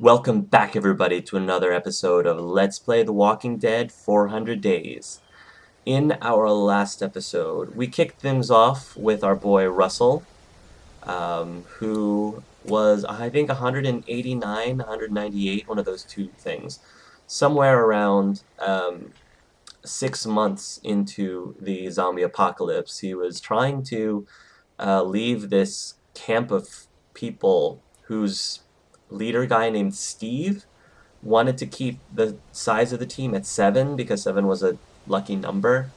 Welcome back, everybody, to another episode of Let's Play The Walking Dead 400 Days. In our last episode, we kicked things off with our boy Russell, who was, I think, 189, 198, one of those two things. Somewhere around 6 months into the zombie apocalypse, he was trying to leave this camp of people whose leader guy named Steve wanted to keep the size of the team at 7 because 7 was a lucky number.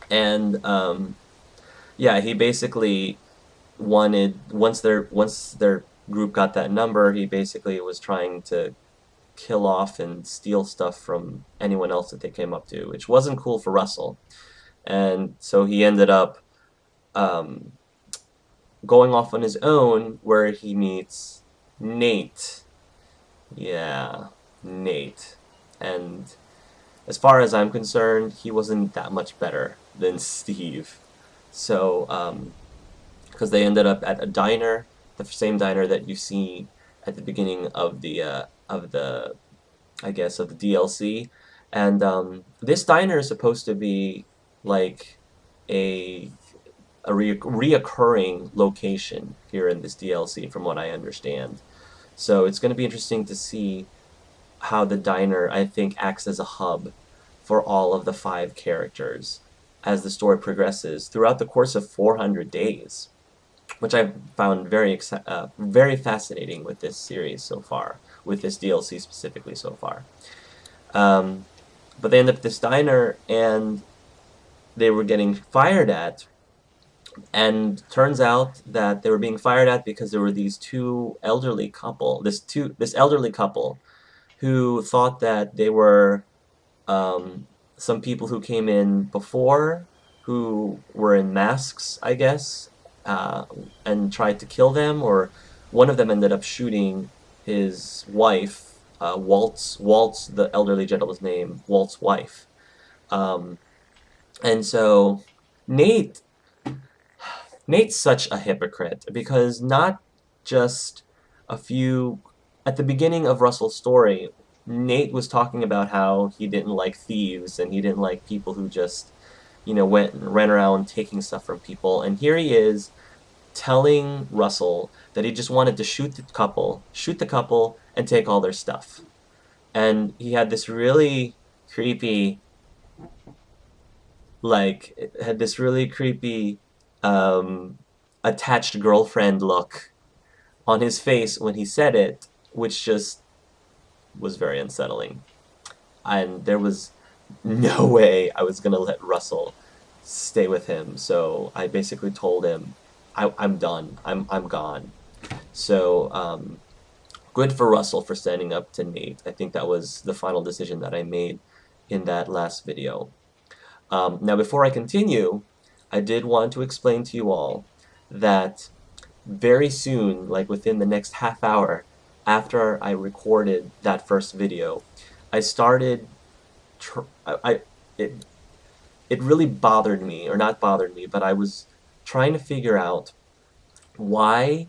And yeah, he basically wanted once their group got that number, he basically was trying to kill off and steal stuff from anyone else that they came up to, which wasn't cool for Russell. And so he ended up um, going off on his own, where he meets Nate. Yeah, Nate. And as far as I'm concerned, he wasn't that much better than Steve. So, because they ended up at a diner, the same diner that you see at the beginning of the I guess of the DLC, and this diner is supposed to be like a reoccurring location here in this DLC, from what I understand. So it's going to be interesting to see how the diner, I think, acts as a hub for all of the 5 characters as the story progresses throughout the course of 400 days, which I've found very fascinating with this series so far, with this DLC specifically so far. Um, but they end up at this diner, and they were getting fired at, and turns out that they were being fired at because there were these this elderly couple who thought that they were some people who came in before, who were in masks, I guess, uh, and tried to kill them. Or one of them ended up shooting his wife, Walt's the elderly gentleman's name, Walt's wife. Um, and so Nate Nate's such a hypocrite, because not just a few at the beginning of Russell's story, Nate was talking about how he didn't like thieves and he didn't like people who just, went and ran around taking stuff from people. And here he is telling Russell that he just wanted to shoot the couple and take all their stuff. And he had this really creepy had this really creepy um, attached girlfriend look on his face when he said it, which just was very unsettling. And there was no way I was gonna let Russell stay with him, so I basically told him, I'm done. I'm gone. So good for Russell for standing up to Nate. I think that was the final decision that I made in that last video. Now, before I continue, I did want to explain to you all that very soon, like within the next half hour after I recorded that first video, I started. I it it really bothered me, or not bothered me, but I was trying to figure out why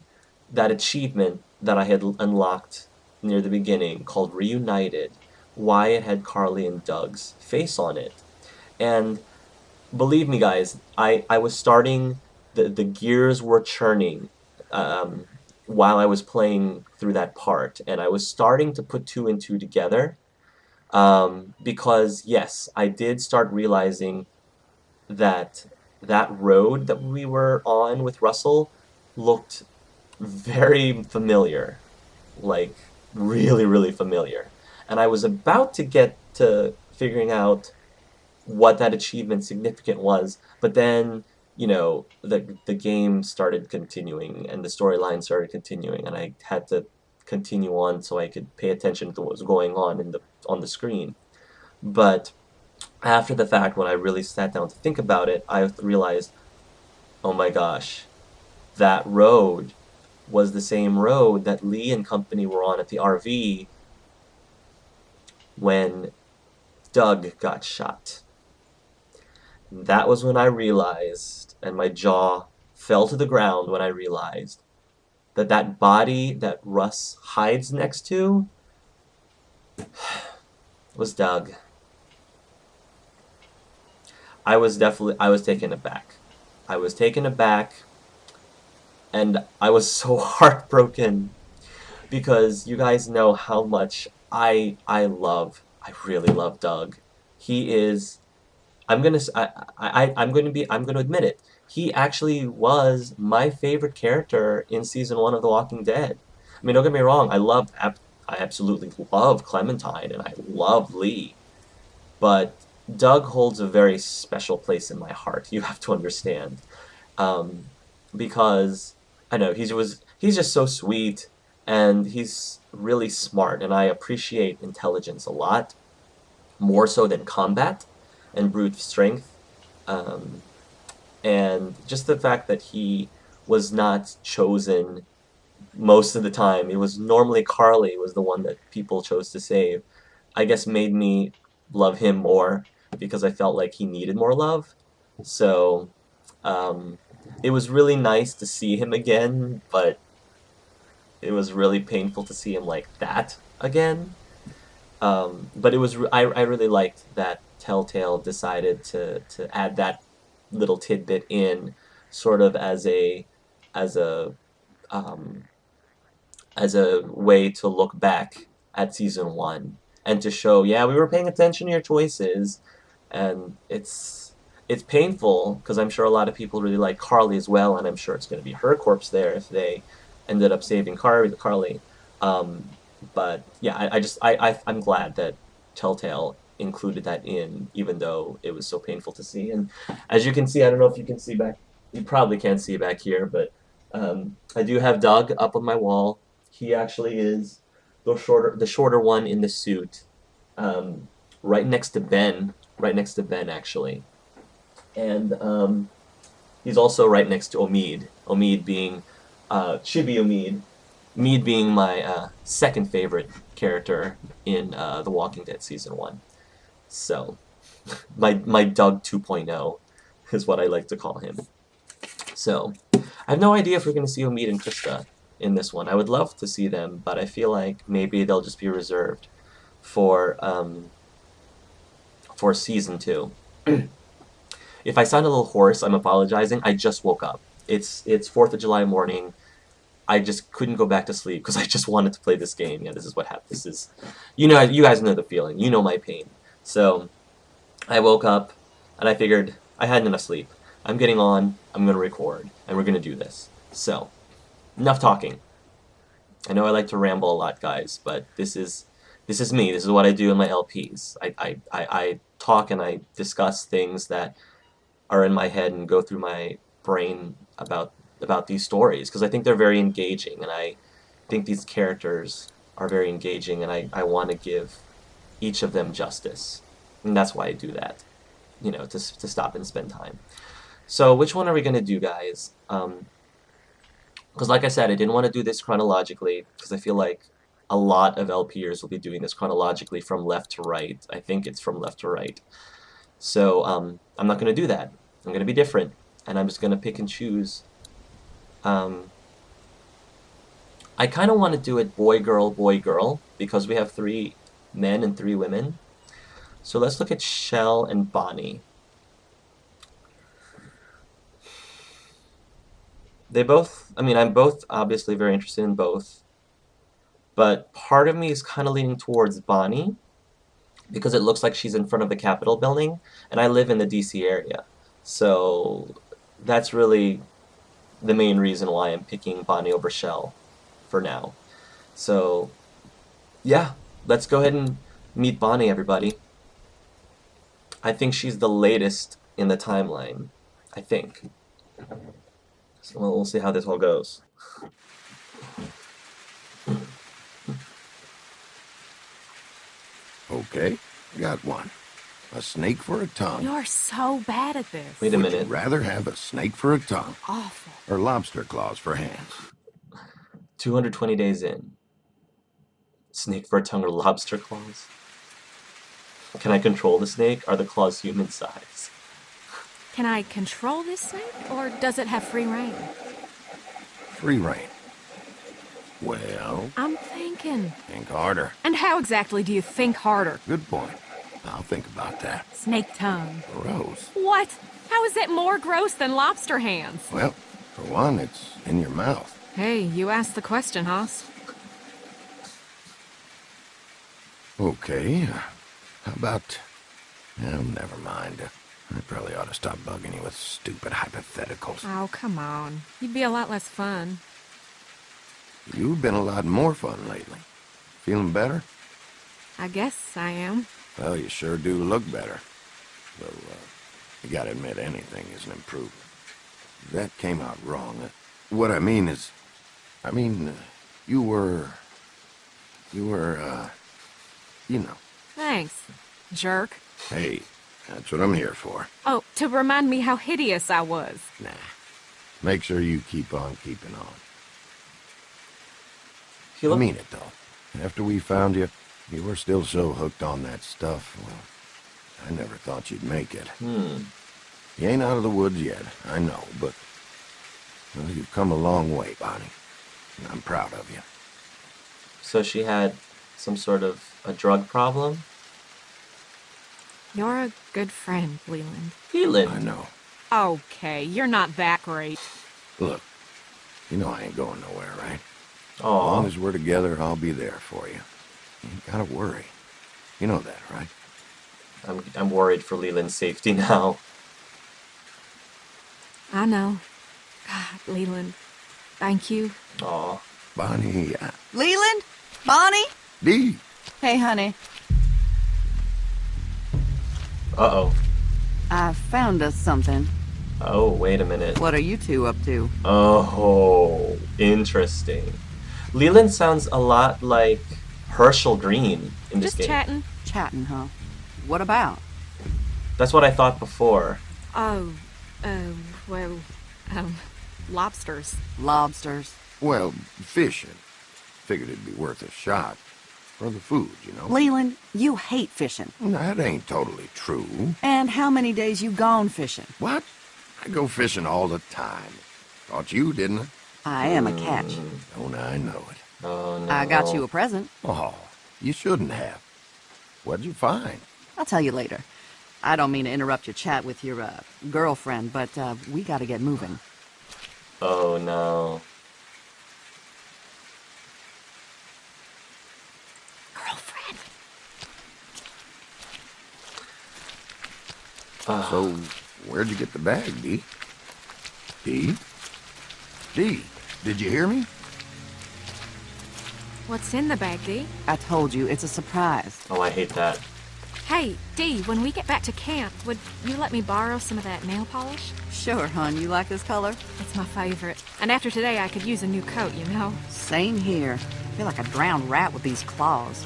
that achievement that I had unlocked near the beginning, called Reunited, why it had Carly and Doug's face on it. And believe me, guys, I was starting, the gears were churning um, while I was playing through that part, and I was starting to put two and two together, because, yes, I did start realizing that that road that we were on with Russell looked very familiar, like really, really familiar. And I was about to get to figuring out what that achievement significant was, but then, the game started continuing and the storyline started continuing, and I had to continue on so I could pay attention to what was going on on the screen. But after the fact, when I really sat down to think about it, I realized, oh my gosh, that road was the same road that Lee and company were on at the RV when Doug got shot. That was when I realized, and my jaw fell to the ground when I realized that body that Russ hides next to was Doug. I was taken aback. I was taken aback, and I was so heartbroken because you guys know how much I really love Doug. He is I'm gonna admit it. He actually was my favorite character in season 1 of The Walking Dead. I mean, don't get me wrong, I absolutely love Clementine and I love Lee, but Doug holds a very special place in my heart. You have to understand, um, because I know he's just so sweet and he's really smart, and I appreciate intelligence a lot more so than combat and brute strength. Um, and just the fact that he was not chosen most of the time, it was normally Carly was the one that people chose to save, I guess made me love him more because I felt like he needed more love. So um, it was really nice to see him again, but it was really painful to see him like that again. But I really liked that Telltale decided to add that little tidbit in, sort of as a um, as a way to look back at season 1 and to show, yeah, we were paying attention to your choices, and it's painful because I'm sure a lot of people really like Carly as well, and I'm sure it's going to be her corpse there if they ended up saving Carly. Um, but yeah, I'm glad that Telltale included that in, even though it was so painful to see. And as you can see, I don't know if you can see back, you probably can't see back here, but I do have Doug up on my wall. He actually is the shorter one in the suit, um, right next to Ben, actually, and he's also right next to Omid. Omid being Chibi Omid. Omid being my second favorite character in The Walking Dead season 1. So my Doug 2.0 is what I like to call him. So I have no idea if we're going to see Omid and Krista in this one. I would love to see them, but I feel like maybe they'll just be reserved for season 2. If I sound a little hoarse, I'm apologizing. I just woke up. It's 4th of July morning. I just couldn't go back to sleep because I just wanted to play this game. Yeah, this is what happened. This is, you guys know the feeling. You know my pain. So I woke up and I figured I hadn't enough sleep. I'm getting on. I'm gonna record, and we're gonna do this. So enough talking. I know I like to ramble a lot, guys, but this is me. This is what I do in my LPs. I talk and I discuss things that are in my head and go through my brain about these stories because I think they're very engaging, and I think these characters are very engaging, and I want to give each of them justice, and that's why I do that. To stop and spend time. So which one are we gonna do, guys? Because like I said, I didn't want to do this chronologically because I feel like a lot of LPers will be doing this chronologically from left to right. I think it's from left to right. So I'm not going to do that. I'm going to be different, and I'm just going to pick and choose. I kind of want to do it boy, girl, because we have 3 men and 3 women. So let's look at Shell and Bonnie. I'm both obviously very interested in both, but part of me is kind of leaning towards Bonnie because it looks like she's in front of the Capitol building, and I live in the DC area. So that's really the main reason why I'm picking Bonnie over Shell for now. So yeah, let's go ahead and meet Bonnie, everybody. I think she's the latest in the timeline. I think. So we'll see how this all goes. Okay, got one. A snake for a tongue. You're so bad at this. Wait a minute. Would you rather have a snake for a tongue? Awful. Or lobster claws for hands? 220 days in. Snake for a tongue or lobster claws? Can I control the snake? Are the claws human size? Can I control this snake, or does it have free reign? Free reign. Well, I'm thinking. think harder. And how exactly do you think harder? Good point. I'll think about that. Snake tongue. Gross. What? How is it more gross than lobster hands? Well, for one, it's in your mouth. Hey, you asked the question, Haas. Okay, how about... Oh, never mind. I probably ought to stop bugging you with stupid hypotheticals. Oh, come on. You'd be a lot less fun. You've been a lot more fun lately. Feeling better? I guess I am. Well, you sure do look better. Though, you gotta admit anything is an improvement. That came out wrong. What I mean is... you were, you know. Thanks, jerk. Hey, that's what I'm here for. Oh, to remind me how hideous I was. Nah. Make sure you keep on keeping on. I mean it, though. After we found you, you were still so hooked on that stuff. Well, I never thought you'd make it. You ain't out of the woods yet, I know, but... Well, you've come a long way, Bonnie. And I'm proud of you. So she had some sort of a drug problem? You're a good friend, Leland. Leland? I know. Okay, you're not that great. Look, you know I ain't going nowhere, right? As long Aw. as we're together, I'll be there for you. You ain't gotta worry. You know that, right? I'm worried for Leland's safety now. I know. God, Leland. Thank you. Aw. Bonnie, Leland? Bonnie? Dee. Hey, honey. Uh-oh. I found us something. Oh, wait a minute. What are you two up to? Oh, interesting. Leland sounds a lot like Herschel Green in this Just game. chatting. Chatting, huh? What about? That's what I thought before. Oh, well, lobsters. Lobsters. Well, fishing. Figured it'd be worth a shot. For the food, you know. Leland, you hate fishing. That ain't totally true. And how many days you gone fishing? What? I go fishing all the time. Thought you, didn't I? I am a catch. Don't I know it? Oh, no. I got you a present. Oh, you shouldn't have. What'd you find? I'll tell you later. I don't mean to interrupt your chat with your, girlfriend, but, we gotta get moving. Oh, no. Girlfriend. So, where'd you get the bag, Dee? Dee? Dee, did you hear me? What's in the bag, Dee? I told you, it's a surprise. Oh, I hate that. Hey, Dee, when we get back to camp, would you let me borrow some of that nail polish? Sure, hon, you like this color? It's my favorite. And after today, I could use a new coat, you know? Same here. I feel like a drowned rat with these claws.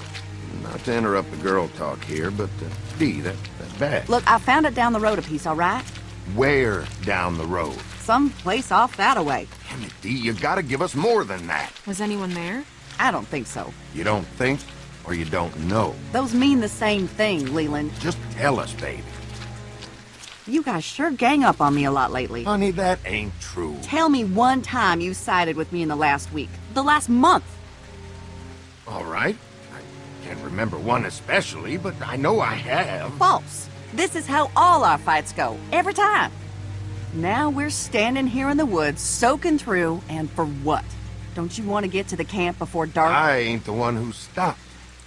Not to interrupt the girl talk here, but, Dee, that bag. Look, I found it down the road a piece, all right? Where down the road? Some place off that-a-way. Damn it, Dee, you gotta give us more than that. Was anyone there? I don't think so. You don't think, or you don't know? Those mean the same thing, Leland. Just tell us, baby. You guys sure gang up on me a lot lately. Honey, that ain't true. Tell me one time you sided with me in the last week. The last month. All right. I can't remember one especially, but I know I have. False. This is how all our fights go. Every time. Now we're standing here in the woods, soaking through, and for what? Don't you want to get to the camp before dark? I ain't the one who stopped.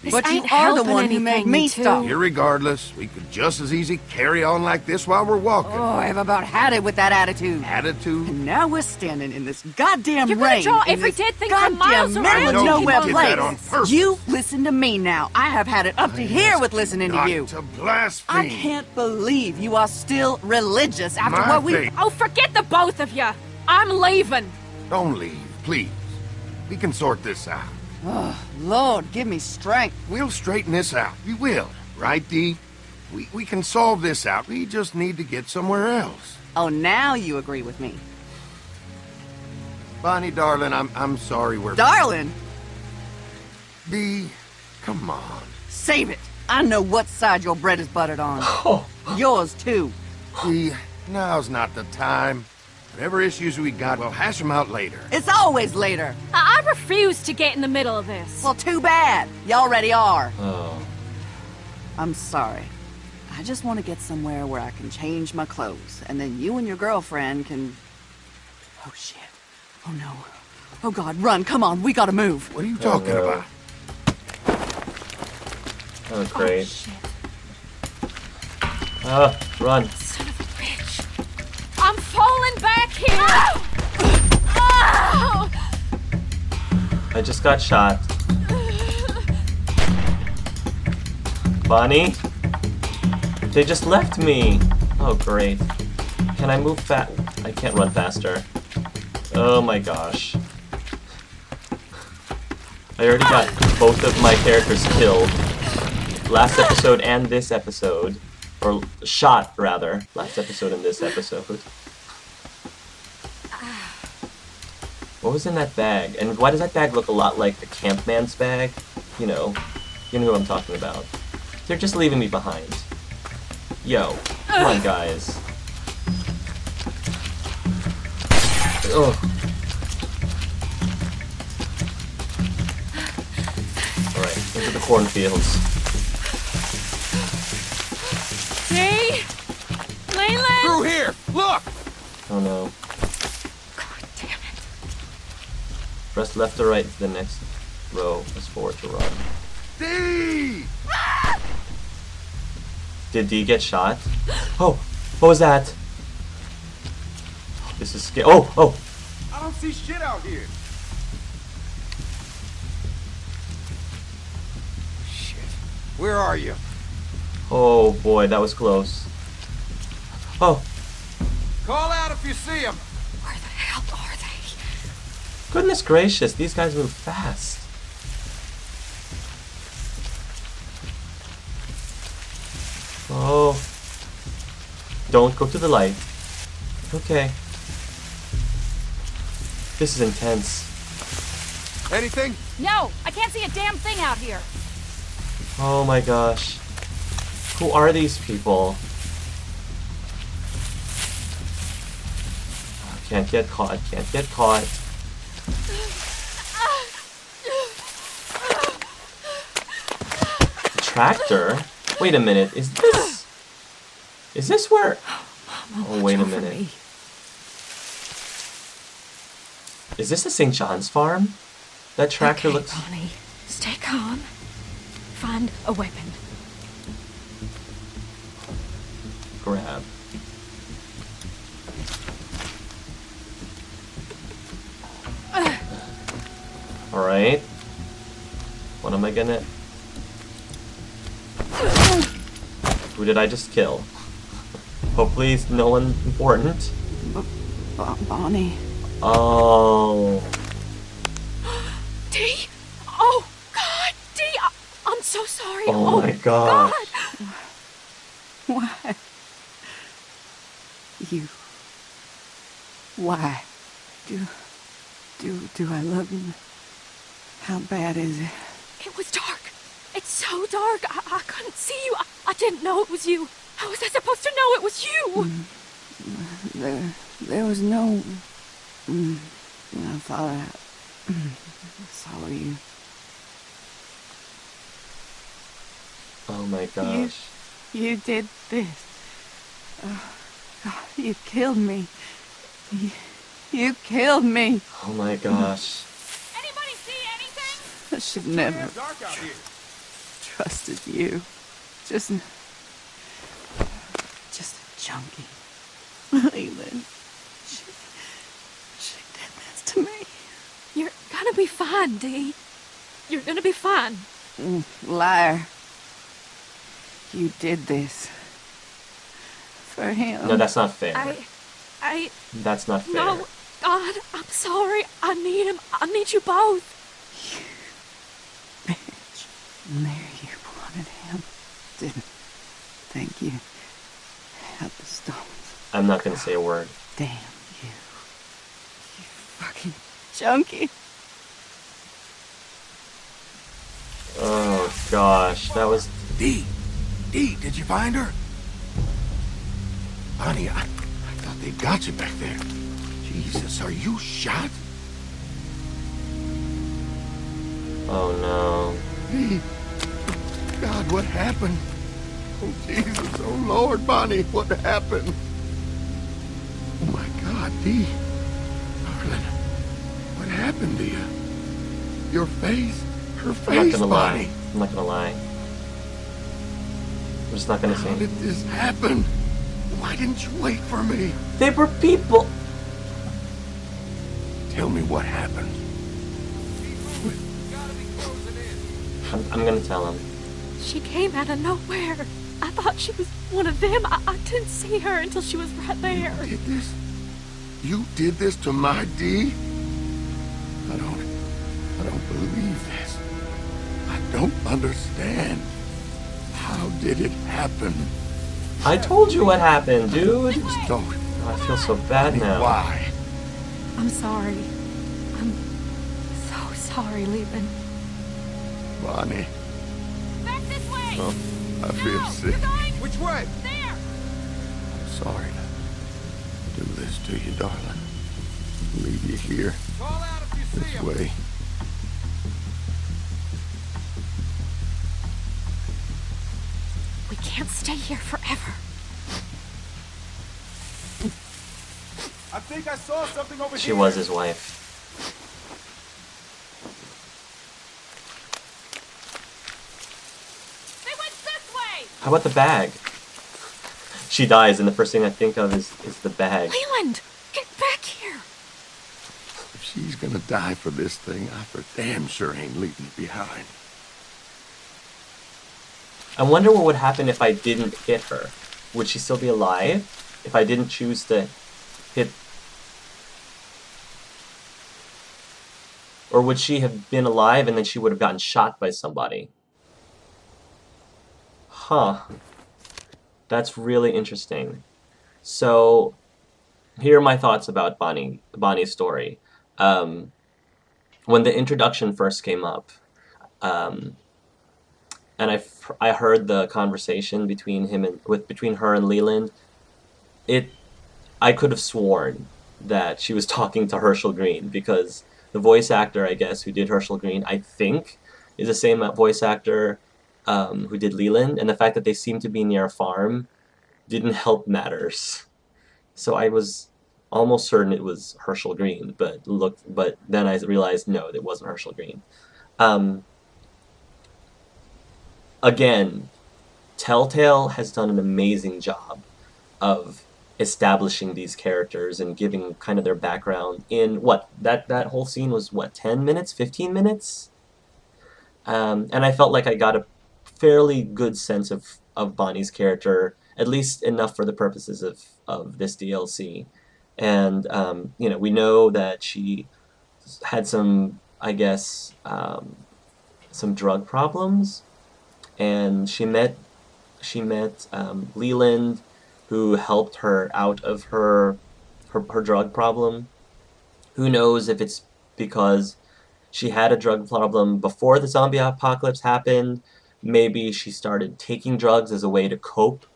This But you ain't are the helping one who made anything, me you two. stop. Irregardless, we could just as easy carry on like this while we're walking. Oh, I've about had it with that attitude. Attitude? And now we're standing in this goddamn You're gonna rain. draw in every this dead thing from goddamn miles middle around of you. nowhere You did place. that on purpose. You listen to me now. I have had it up to here with listening to Not you. to blaspheme. I can't believe you are still religious after My what we... faith. Oh, forget the both of you. I'm leaving. Don't leave, please. We can sort this out. Oh, Lord, give me strength. We'll straighten this out. We will. Right, Dee? We can solve this out. We just need to get somewhere else. Oh, now you agree with me. Bonnie, darling, I'm sorry we're... Darling, Dee, come on. save it. I know what side your bread is buttered on. Oh, Yours, too. Dee, now's not the time. Whatever issues we got, we'll hash them out later. It's always later. I refuse to get in the middle of this. Well, too bad. You already are. Oh. I'm sorry. I just want to get somewhere where I can change my clothes, and then you and your girlfriend can... Oh, shit. Oh, no. Oh, God, run. Come on, we gotta move. What are you talking no. about? Oh, great. Oh, shit. Run. Son of a bitch. I'm falling back here! Oh! I just got shot. Bonnie? They just left me. Oh, great. Can I move fast? I can't run faster. Oh my gosh. I already got both of my characters killed. Last episode and this episode. Or shot, rather. Last episode and this episode. What was in that bag? And why does that bag look a lot like the campman's bag? You know who I'm talking about. They're just leaving me behind. Yo, come on, guys. Oh. Alright, into the cornfields. Hey! Leyland! Through here! Look! Oh no. God damn it. Press left or right to the next row. Press forward to run. D! Did D get shot? Oh! What was that? This is scary. Oh! Oh! I don't see shit out here. Shit. Where are you? Oh boy, that was close. Oh! Call out if you see him. Where the hell are they? Goodness gracious, these guys move fast. Oh. Don't go to the light. Okay. This is intense. Anything? No! I can't see a damn thing out here! Oh my gosh. Who are these people? I can't get caught. Can't get caught. Tractor? Wait a minute. Is this where... Oh, wait a Watch over minute. me. Is this the St. John's farm? That tractor Okay, looks... Bonnie, stay calm. Find a weapon. Grab. Alright. What am I gonna... Who did I just kill? Hopefully it's no one important. Bonnie. Oh. D? Oh, God, D! I'm so sorry. Oh my gosh. God. Why? You... Why? Do I look... How bad is it? It was dark. It's so dark. I couldn't see you. I didn't know it was you. How was I supposed to know it was you? There was no... I thought I saw you. Oh my gosh. You did this. Oh, God, you killed me. You killed me. Oh my gosh. Anybody see anything? I should never Damn dark out here. trusted you. Just a junkie. Leland. She did this to me. You're gonna be fine, D. You're gonna be fine. Liar. You did this. For him. No, that's not fair. I... That's not fair. No, God, I'm sorry. I need him. I need you both. Bitch. And there you wanted him. Didn't think you had the stones. I'm not gonna say a word. Damn you. You fucking junkie. Oh gosh, that was... D, did you find her? Honey, I thought they got you back there. Jesus, are you shot? Oh no. Dee. God, what happened? Oh, Jesus. Oh, Lord, Bonnie, what happened? Oh, my God, Dee. Darling, what happened to you? Your face? Her I'm not face, gonna Bonnie. lie. I'm not gonna lie. I'm just not gonna How say. did this happen? Why didn't you wait for me? They were people. Tell me what happened. I'm gonna tell him. She came out of nowhere. I thought she was one of them. I didn't see her until she was right there. You did this? You did this to my Dee? I don't believe this. I don't understand. How did it happen? I told you what happened, dude. Just don't. Oh, I feel so bad now. Why? I'm sorry. I'm so sorry, Leland. Bonnie, Back this way! Oh. I feel sick. Which way? There! I'm sorry to do this to you, darling. Leave you here, Call out if you see this him. way. We can't stay here forever. I think I saw something over She here. was his wife. They went this way! How about the bag? She dies, and the first thing I think of is the bag. Leland! Get back here! If she's gonna die for this thing, I for damn sure ain't leaving it behind. I wonder what would happen if I didn't hit her. Would she still be alive? If I didn't choose to hit... Or would she have been alive and then she would have gotten shot by somebody? Huh. That's really interesting. So, here are my thoughts about Bonnie's story. When the introduction first came up, and I heard the conversation between her and Leland, I could have sworn that she was talking to Herschel Green, because the voice actor, I guess, who did Herschel Green, I think, is the same voice actor who did Leland, and the fact that they seemed to be near a farm didn't help matters. So I was almost certain it was Herschel Green, but then I realized no, it wasn't Herschel Green. Again, Telltale has done an amazing job of establishing these characters and giving kind of their background in that whole scene was 10 minutes, 15 minutes? And I felt like I got a fairly good sense of Bonnie's character, at least enough for the purposes of this DLC. And, we know that she had some, I guess, some drug problems, and she met Leland, who helped her out of her drug problem. Who knows if it's because she had a drug problem before the zombie apocalypse happened. Maybe she started taking drugs as a way to cope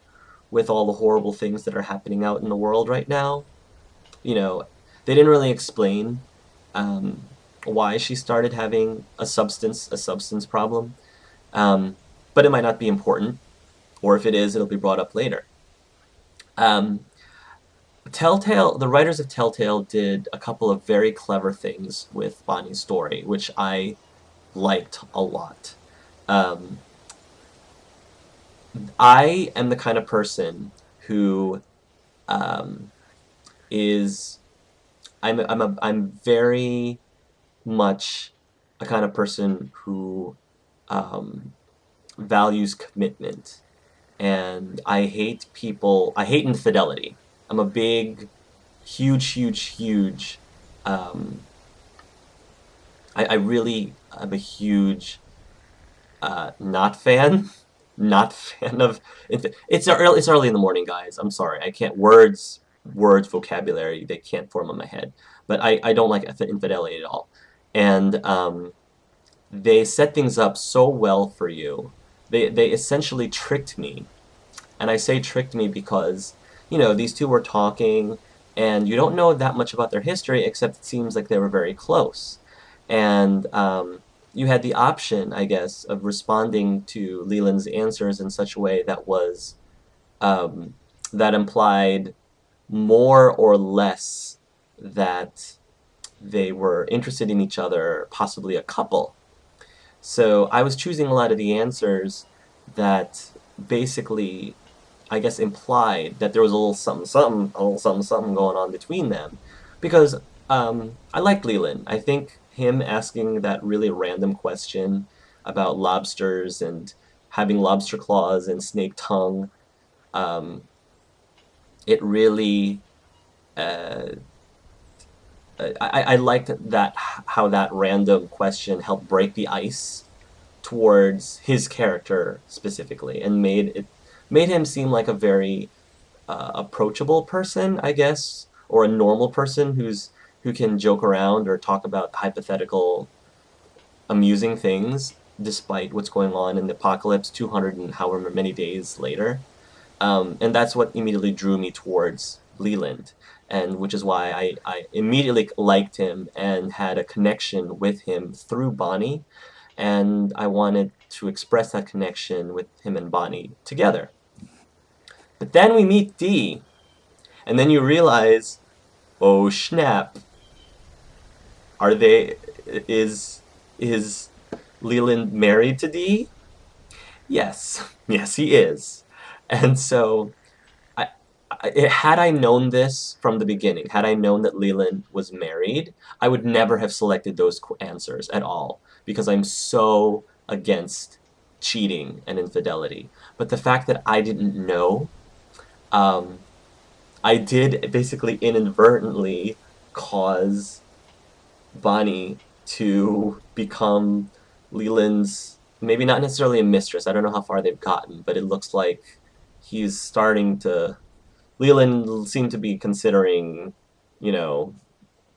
with all the horrible things that are happening out in the world right now. They didn't really explain why she started having a substance problem. But it might not be important, or if it is, it'll be brought up later. The writers of Telltale did a couple of very clever things with Bonnie's story, which I liked a lot. I am the kind of person who I'm very much a kind of person who values commitment, and I hate infidelity. I'm a big, huge I really am a huge not fan of it's early in the morning, guys. I'm sorry, I can't words vocabulary, they can't form in my head, but I don't like infidelity at all. And they set things up so well for you. They essentially tricked me. And I say tricked me because, these two were talking, and you don't know that much about their history, except it seems like they were very close. And you had the option, I guess, of responding to Leland's answers in such a way that was that implied more or less that they were interested in each other, possibly a couple. So I was choosing a lot of the answers that basically, I guess, implied that there was a little something, something, a little something, something going on between them. Because I liked Leland. I think him asking that really random question about lobsters and having lobster claws and snake tongue, um, it really uh, I liked that how that random question helped break the ice towards his character specifically, and made him seem like a very approachable person, I guess, or a normal person who can joke around or talk about hypothetical, amusing things despite what's going on in the apocalypse 200 and however many days later. And that's what immediately drew me towards Leland, and which is why I immediately liked him and had a connection with him through Bonnie, and I wanted to express that connection with him and Bonnie together. But then we meet Dee, and then you realize, oh snap, are they, is Leland married to Dee? Yes, yes he is. And so had I known this from the beginning, had I known that Leland was married, I would never have selected those answers at all, because I'm so against cheating and infidelity. But the fact that I didn't know, um, I did basically inadvertently cause Bonnie to become Leland's, maybe not necessarily a mistress. I don't know how far they've gotten, but it looks like he's starting to. Leland seemed to be considering, you know,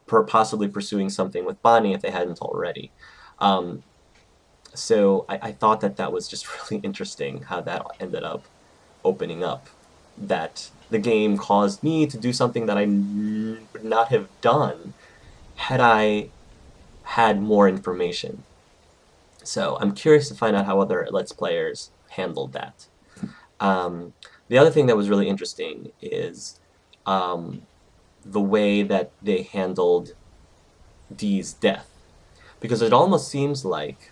possibly pursuing something with Bonnie if they hadn't already. Um, so I thought that that was just really interesting how that ended up opening up. That the game caused me to do something that I would not have done had I had more information. So I'm curious to find out how other Let's Players handled that. Um, the other thing that was really interesting is um, the way that they handled Dee's death. Because it almost seems like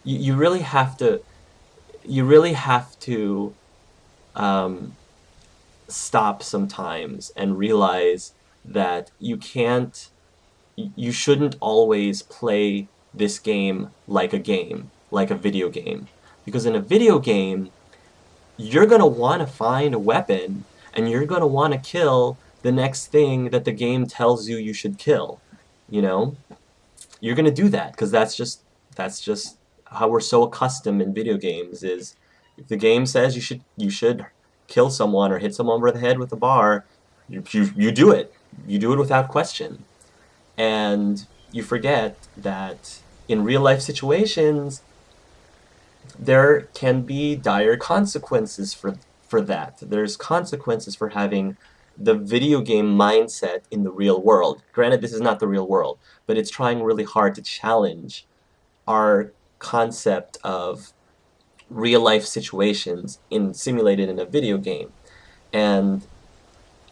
you really have to um, stop sometimes and realize that you shouldn't always play this game, like a video game. Because in a video game, you're going to want to find a weapon, and you're going to want to kill the next thing that the game tells you should kill. You know? You're going to do that, because that's just how we're so accustomed in video games, is if the game says you should kill someone or hit someone over the head with a bar, you do it. You do it without question. And you forget that in real life situations, there can be dire consequences for that. There's consequences for having the video game mindset in the real world. Granted, this is not the real world, but it's trying really hard to challenge our concept of real life situations simulated in a video game. And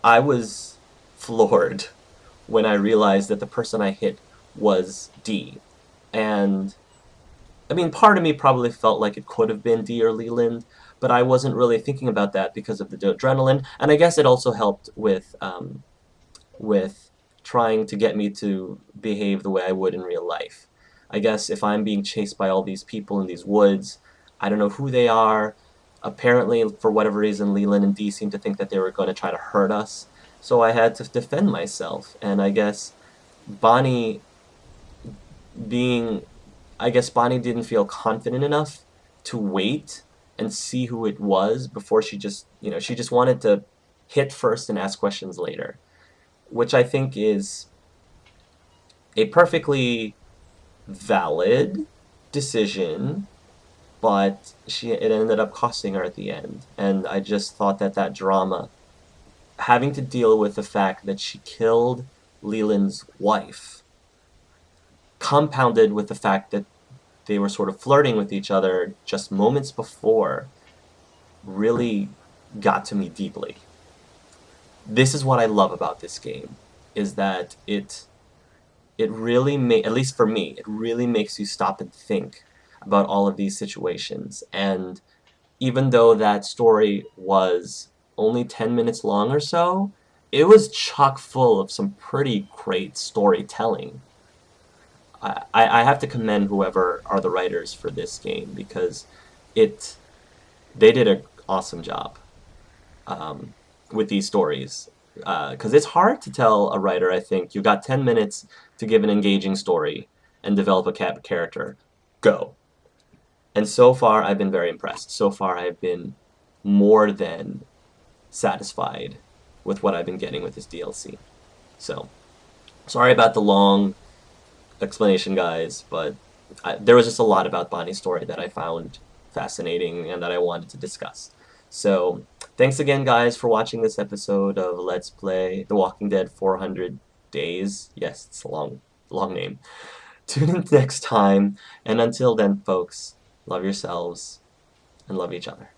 I was floored when I realized that the person I hit was Dee. And I mean, part of me probably felt like it could have been Dee or Leland, but I wasn't really thinking about that because of the adrenaline. And I guess it also helped with trying to get me to behave the way I would in real life. I guess if I'm being chased by all these people in these woods, I don't know who they are. Apparently, for whatever reason, Leland and Dee seemed to think that they were going to try to hurt us. So I had to defend myself. And I guess Bonnie Bonnie didn't feel confident enough to wait and see who it was before she just wanted to hit first and ask questions later, which I think is a perfectly valid decision, but it ended up costing her at the end. And I just thought that drama, having to deal with the fact that she killed Leland's wife, compounded with the fact that they were sort of flirting with each other just moments before really got to me deeply. This is what I love about this game, is that it really at least for me, it really makes you stop and think about all of these situations. And even though that story was only 10 minutes long or so, it was chock full of some pretty great storytelling. I have to commend whoever are the writers for this game, because they did an awesome job with these stories. Because it's hard to tell a writer, I think, you got 10 minutes to give an engaging story and develop a character. Go. And so far, I've been very impressed. So far, I've been more than satisfied with what I've been getting with this DLC. So, sorry about the long explanation, guys, but there was just a lot about Bonnie's story that I found fascinating and that I wanted to discuss. So, thanks again, guys, for watching this episode of Let's Play The Walking Dead 400 Days. Yes, it's a long name. Tune in next time, and until then, folks, love yourselves and love each other.